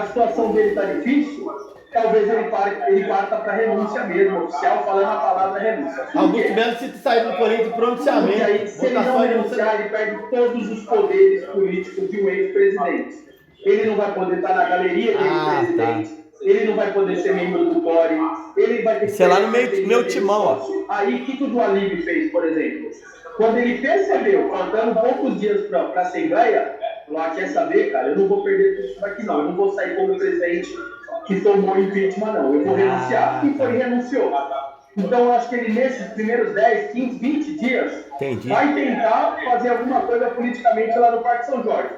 situação dele está difícil, talvez ele parta para renúncia mesmo, oficial, falando a palavra renúncia. Augusto Melo, se sair do Corinthians, pronunciamento. Porque aí, se ele não renunciar, ele perde todos os poderes políticos de um ex-presidente. Ele não vai poder estar na galeria de ex-presidente, ele não vai poder ser membro do CORE, ele vai ter que... Sei lá no meu timão. Aí, o que o Dualib fez, por exemplo? Quando ele percebeu, faltando poucos dias para a Assembleia, falou, quer saber, cara, eu não vou perder tudo isso aqui não, eu não vou sair como presidente que tomou impeachment não, eu vou renunciar. E foi e renunciou. Então, eu acho que ele, nesses primeiros 10, 15, 20 dias, vai tentar fazer alguma coisa politicamente lá no Parque São Jorge.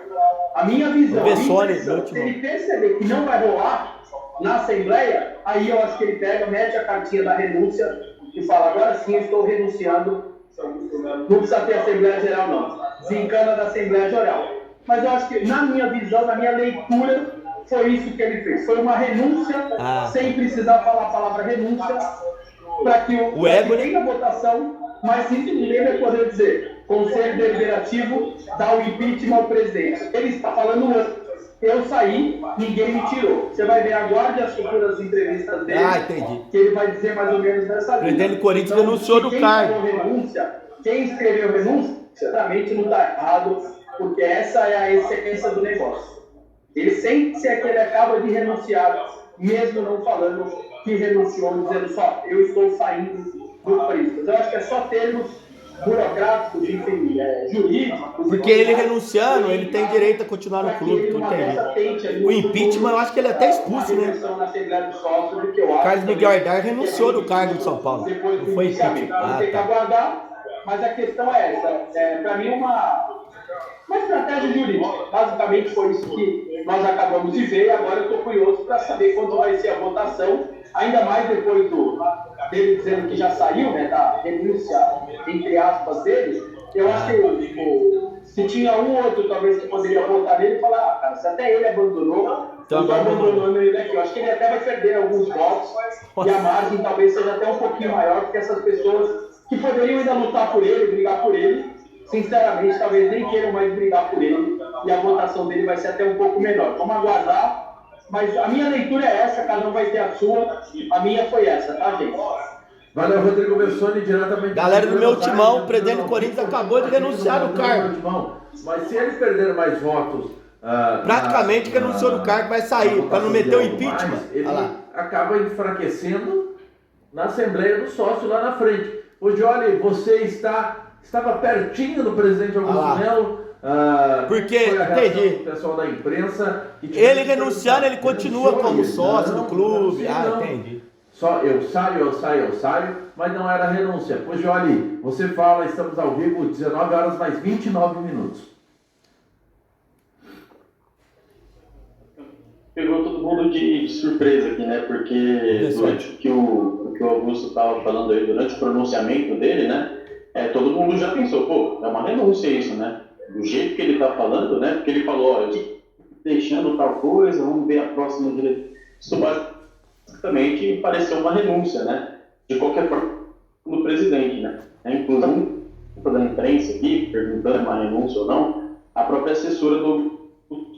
A minha visão, se ele perceber que não vai rolar na Assembleia, aí eu acho que ele pega, mete a cartinha da renúncia e fala, agora sim eu estou renunciando, não precisa ter Assembleia Geral não, desencana da Assembleia Geral. Mas eu acho que, na minha visão, na minha leitura, foi isso que ele fez. Foi uma renúncia, sem precisar falar a palavra renúncia, para que tenha votação, mas ninguém vai poder dizer, Conselho Deliberativo dá o impeachment ao presidente. Ele está falando antes. Eu saí, ninguém me tirou. Você vai ver, aguarde as futuras entrevistas dele, que ele vai dizer mais ou menos nessa linha. O presidente do Corinthians renunciou do cargo. Quem escreveu renúncia, certamente não está errado, porque essa é a essência do negócio. Ele sente que ele acaba de renunciar, mesmo não falando que renunciou, dizendo só, eu estou saindo do Corinthians. Eu acho que é só termos burocráticos, enfim, jurídicos. Porque ele renunciando, ele tem direito a continuar no clube, tu entende? O impeachment, eu acho que ele é até expulso, né? O Carlos Miguel Aidar renunciou do cargo de São Paulo. Não foi impeachment. Tem que aguardar, mas a questão é essa. Para mim, uma estratégia jurídica. Basicamente foi isso que nós acabamos de ver e agora eu estou curioso para saber quando vai ser a votação, ainda mais depois dele dizendo que já saiu, né, da renúncia, entre aspas, dele. Eu acho que se tinha um ou outro talvez que poderia votar nele e falar, cara, se até ele abandonou, então abandonou ele aqui. Eu acho que ele até vai perder alguns votos e a margem talvez seja até um pouquinho maior, porque essas pessoas que poderiam ainda lutar por ele, brigar por ele, sinceramente, talvez nem queiram mais brigar por ele e a votação dele vai ser até um pouco menor. Vamos aguardar, mas a minha leitura é essa, cada um vai ter a sua, a minha foi essa, tá, gente? Valeu, Rodrigo Bessoni, diretamente... Galera do meu timão, o presidente do Corinthians acabou de renunciar do cargo. Mas se eles perderem mais votos... praticamente renunciou do cargo, vai sair, para não meter o impeachment. Ele acaba enfraquecendo na Assembleia do Sócio lá na frente. Ô, Johnny, você estava pertinho do presidente Augusto Melo, porque, entendi, o pessoal da imprensa... Ele renunciando, ele continua como sócio do clube, entendi. Só eu saio, mas não era renúncia. Pois, Johnny, você fala, estamos ao vivo, 19 horas mais 29 minutos. Pegou todo mundo de surpresa aqui, né? Porque durante o que o Augusto estava falando aí, durante o pronunciamento dele, né? Todo mundo já pensou, pô, é uma renúncia isso, né? Do jeito que ele está falando, né? Porque ele falou, ó, deixando tal coisa, vamos ver a próxima direção. Isso basicamente pareceu uma renúncia, né? De qualquer forma, do presidente, né? Inclusive, da imprensa aqui, perguntando se é uma renúncia ou não, a própria assessora do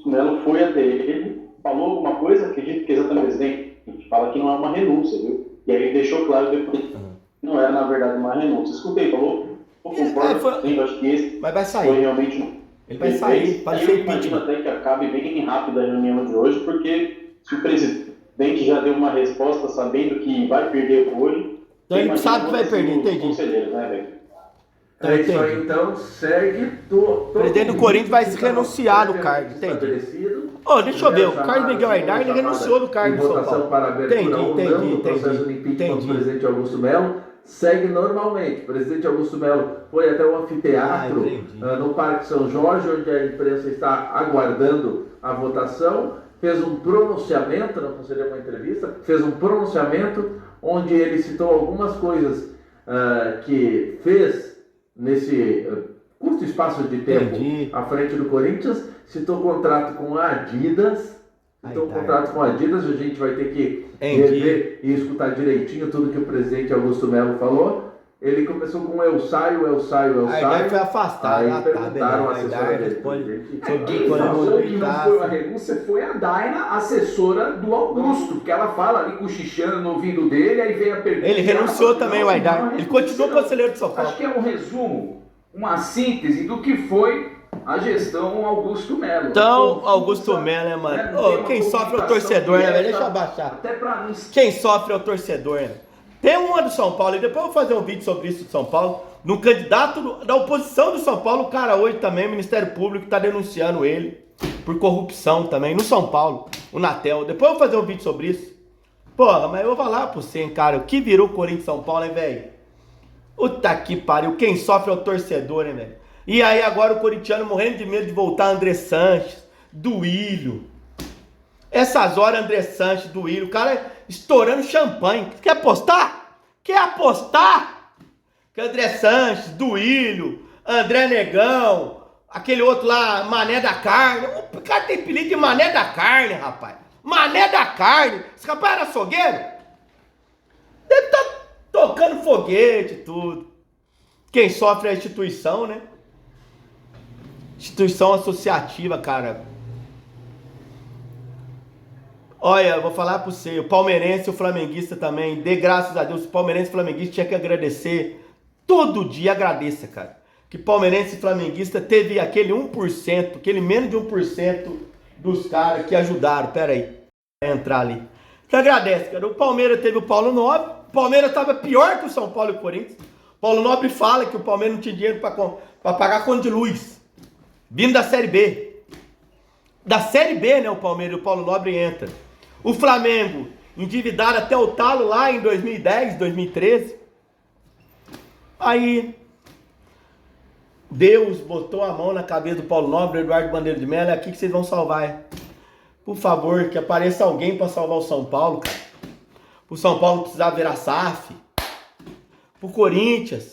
Melo foi até ele, falou alguma coisa, acredito que exatamente o presidente fala que não é uma renúncia, viu? E aí ele deixou claro depois que não era, na verdade, uma renúncia. Escutei, falou, eu concordo, sim, eu acho que esse mas vai sair. Foi realmente... Ele vai sair, pode ser impeachment. Eu imagino até que acabe bem rápido a reunião de hoje, porque se o presidente já deu uma resposta sabendo que vai perder hoje... Então ele sabe que vai perder, entendi. Conselheiro, né, velho? É isso aí, então, segue... O presidente do Corinthians vai se renunciar do cargo, entendi. Deixa eu ver, o Carlos Miguel Aidar, ele renunciou do cargo de São Paulo. Para abertura Entendi. O processo de impeachment do presidente Augusto Melo segue normalmente. O presidente Augusto Melo foi até o anfiteatro no Parque São Jorge, onde a imprensa está aguardando a votação, fez um pronunciamento, não concedeu uma entrevista, fez um pronunciamento onde ele citou algumas coisas que fez nesse curto espaço de tempo à frente do Corinthians, citou contrato com a Adidas, a gente vai ter que rever e escutar direitinho tudo que o presidente Augusto Melo falou, Ele começou com eu saio. Aí foi afastado. Aí perguntaram a assessora dele. Que não foi a renúncia, foi a Daina, assessora do Augusto, porque ela fala ali cochichando no ouvido dele, aí vem a pergunta. Ele renunciou também, o Aidar. Ele continuou conselheiro de São Paulo. Acho que é um resumo, uma síntese do que foi a gestão Augusto Melo. Então, Augusto Melo, né, mano? Quem sofre é o torcedor, né, velho? Deixa eu abaixar. Até pra não... Quem sofre é o torcedor, né? Tem uma do São Paulo, e depois eu vou fazer um vídeo sobre isso de São Paulo. No candidato da oposição do São Paulo, o cara hoje também, o Ministério Público está denunciando ele por corrupção também, no São Paulo, o Natel. Depois eu vou fazer um vídeo sobre isso. Porra, mas eu vou falar pra você, hein, cara, o que virou Corinthians São Paulo, hein, velho? Puta que pariu, quem sofre é o torcedor, hein, velho? E aí agora o corintiano morrendo de medo de voltar, André Sanches, Duílio. Essas horas, André Sanches, Duílio, o cara estourando champanhe. Quer apostar? Quer apostar? Que André Sanches, Duílio, André Negão, aquele outro lá, Mané da Carne. O cara tem apelido de Mané da Carne, rapaz. Mané da Carne. Esse rapaz era açougueiro? Deve estar tocando foguete e tudo. Quem sofre é a instituição, né? Instituição associativa, cara. Olha, eu vou falar pra você, o palmeirense e o flamenguista também, dê graças a Deus, o palmeirense e o flamenguista tinha que agradecer, todo dia agradeça, cara, que palmeirense e flamenguista teve aquele 1%, aquele menos de 1% dos caras que ajudaram, pera aí, vai entrar ali, que agradece, cara, o Palmeiras teve o Paulo Nobre, o Palmeiras tava pior que o São Paulo e o Corinthians, o Paulo Nobre fala que o Palmeiras não tinha dinheiro pra pagar conta de luz, vindo da Série B, né, o Palmeiras e o Paulo Nobre entra. O Flamengo, endividado até o talo lá em 2010, 2013. Aí, Deus botou a mão na cabeça do Paulo Nobre, Eduardo Bandeira de Mello, é aqui que vocês vão salvar. Por favor, que apareça alguém para salvar o São Paulo, cara. O São Paulo precisava virar SAF. Pro Corinthians.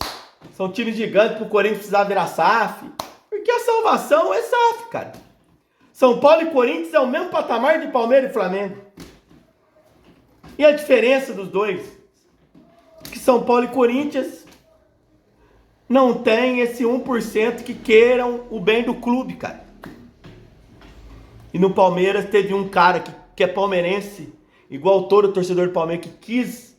São times gigantes, pro Corinthians precisava virar SAF. Porque a salvação é SAF, cara. São Paulo e Corinthians é o mesmo patamar de Palmeiras e Flamengo. E a diferença dos dois? Que São Paulo e Corinthians não tem esse 1% que queiram o bem do clube, cara. E no Palmeiras teve um cara que é palmeirense, igual todo torcedor do Palmeiras, que quis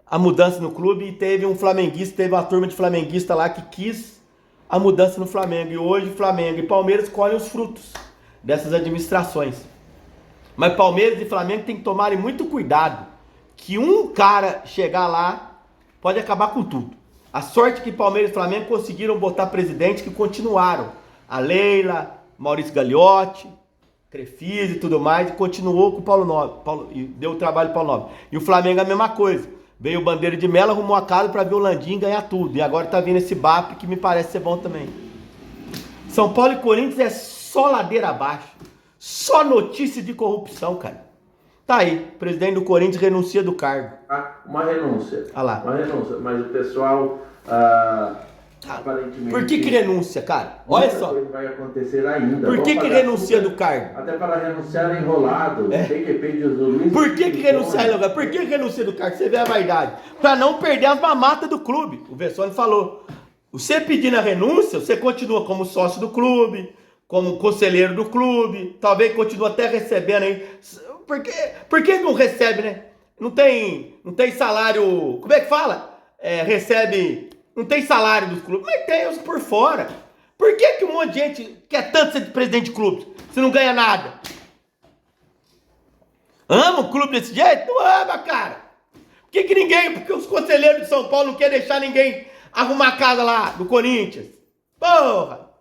a mudança no clube, e teve um flamenguista, teve uma turma de flamenguista lá que quis a mudança no Flamengo. E hoje Flamengo e Palmeiras colhem os frutos dessas administrações. Mas Palmeiras e Flamengo tem que tomarem muito cuidado, que um cara chegar lá pode acabar com tudo. A sorte que Palmeiras e Flamengo conseguiram botar presidentes que continuaram. A Leila, Maurício Gagliotti, Crefisa e tudo mais, e continuou com o Paulo Nobre, e deu o trabalho para o Paulo Nobre. E o Flamengo a mesma coisa. Veio o Bandeira de Mello, arrumou a casa para ver o Landim ganhar tudo. E agora tá vindo esse BAP que me parece ser bom também. São Paulo e Corinthians é só ladeira abaixo. Só notícia de corrupção, cara. Tá aí, o presidente do Corinthians renuncia do cargo. Uma renúncia. Ah lá. Uma renúncia, mas o pessoal aparentemente... Por que renúncia, cara? Olha só. Vai acontecer ainda. Por que renuncia do cargo? Até para renunciar enrolado. PQP de Luiz. Por que renunciar enrolado? Por que renuncia do cargo? Você vê a vaidade. Para não perder as mamatas do clube. O Vessone falou. Você pedindo a renúncia, você continua como sócio do clube, como conselheiro do clube, talvez continue até recebendo aí. Por que não recebe, né? Não tem salário. Como é que fala? Recebe. Não tem salário dos clubes, mas tem os por fora. Por que um monte de gente quer tanto ser presidente de clube se não ganha nada? Ama o clube desse jeito? Não ama, cara. Porque os conselheiros de São Paulo não querem deixar ninguém arrumar a casa lá no Corinthians? Porra!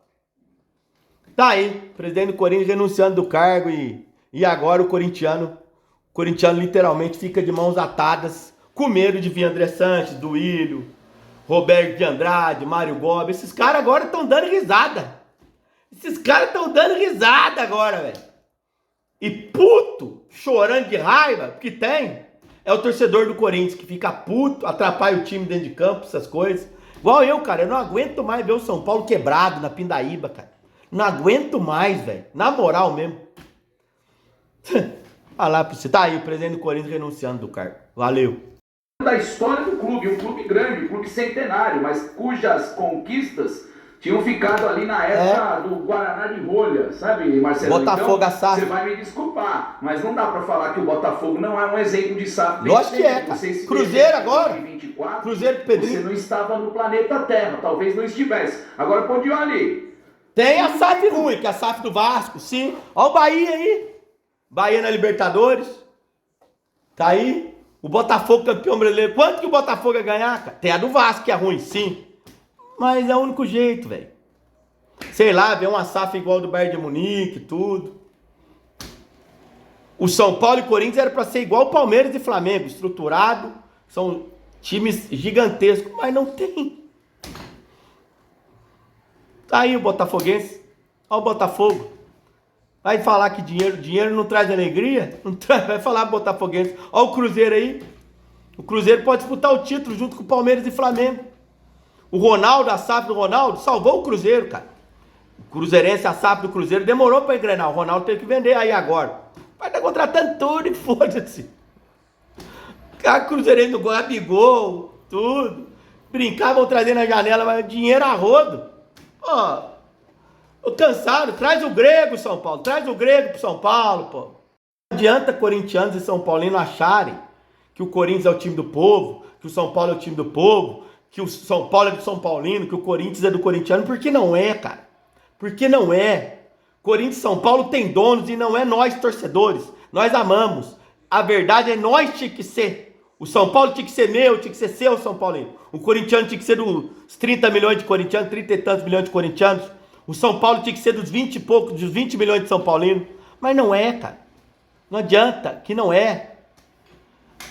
Tá aí, presidente do Corinthians renunciando do cargo e agora o corintiano literalmente fica de mãos atadas, com medo de vir André Sanches, Duílio, Roberto de Andrade, Mário Gomes. Esses caras agora estão dando risada. Agora, velho. E puto, chorando de raiva, que tem, é o torcedor do Corinthians, que fica puto, atrapalha o time dentro de campo, essas coisas. Igual eu, cara, eu não aguento mais ver o São Paulo quebrado na Pindaíba, cara. Não aguento mais, velho. Na moral mesmo. Olha lá pra você. Tá aí o presidente do Corinthians renunciando do cargo. Valeu. da história do clube, um clube grande, um clube centenário, mas cujas conquistas tinham ficado ali na época do Guaraná de rolha, sabe, Marcelo? Botafogo, então, a SAF. Você vai me desculpar, mas não dá pra falar que o Botafogo não é um exemplo de SAF. Lógico que é, cara. Cruzeiro agora. 2024, Cruzeiro do Pedrinho. Você não estava no planeta Terra, talvez não estivesse. Agora pode ir ali. Tem a SAF ruim, que é a SAF do Vasco, sim. Olha o Bahia aí. Bahia na Libertadores. Tá aí. O Botafogo campeão brasileiro. Quanto que o Botafogo ia ganhar, cara? Tem a do Vasco, que é ruim, sim. Mas é o único jeito, velho. Sei lá, ver uma SAF igual do Bayern de Munique, tudo. O São Paulo e o Corinthians era pra ser igual o Palmeiras e Flamengo. Estruturado. São times gigantescos, mas não tem. Tá aí o botafoguense. Olha o Botafogo. Vai falar que dinheiro não traz alegria? Não traz, vai falar botafoguense. Olha o Cruzeiro aí. O Cruzeiro pode disputar o título junto com o Palmeiras e Flamengo. O Ronaldo, a SAF do Ronaldo, salvou o Cruzeiro, cara. O Cruzeirense, a SAF do Cruzeiro, demorou pra engrenar. O Ronaldo teve que vender aí agora. Vai estar contratando tudo e foda-se. Cara, Cruzeirense do Gabigol, tudo. Brincavam trazendo na janela, mas dinheiro a rodo. Ó. Tô cansado, traz o grego, São Paulo, traz o grego pro São Paulo, pô. Não adianta corintianos e São Paulinos acharem que o Corinthians é o time do povo, que o São Paulo é o time do povo, que o São Paulo é do São Paulino, que o Corinthians é do corintiano, porque não é, cara. Porque não é. Corinthians e São Paulo tem donos e não é nós torcedores. Nós amamos. A verdade é nós tinha que ser. O São Paulo tinha que ser meu, tinha que ser seu, São Paulino. O corintiano tinha que ser dos 30 milhões de corintianos, 30 e tantos milhões de corintianos. O São Paulo tinha que ser dos 20 e poucos, dos 20 milhões de São Paulinos. Mas não é, cara. Não adianta, que não é.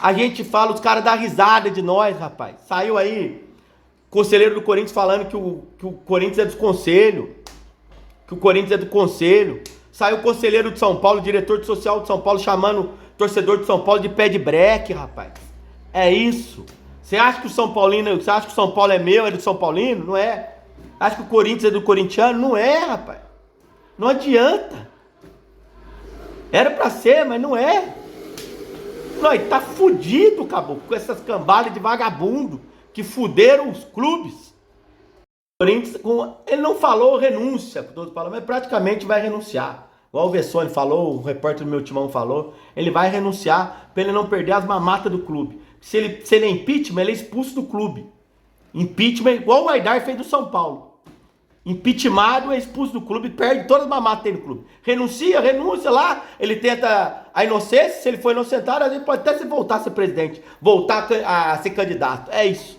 A gente fala, os caras dão risada de nós, rapaz. Saiu aí, conselheiro do Corinthians falando que o Corinthians é dos conselhos. Que o Corinthians é do conselho. Saiu o conselheiro de São Paulo, diretor de social de São Paulo, chamando o torcedor de São Paulo de pé de breque, rapaz. É isso. Você acha que o São Paulino, você acha que o São Paulo é meu, é do São Paulino? Não é. Acha que o Corinthians é do corintiano? Não é, rapaz. Não adianta. Era pra ser, mas não é. Nós tá fudido, caboclo, com essas cambadas de vagabundo que fuderam os clubes. O Corinthians, ele não falou renúncia, mas praticamente vai renunciar. Igual o Vessone falou, o repórter do meu timão falou, ele vai renunciar para ele não perder as mamatas do clube. Se ele é impeachment, ele é expulso do clube. Impeachment, igual o Aidar fez do São Paulo. Impeachmentado, é expulso do clube, perde todas as mamatas que tem no clube. Renúncia lá, ele tenta a inocência, se ele for inocentado, ele pode até voltar a ser presidente, voltar a ser candidato. É isso.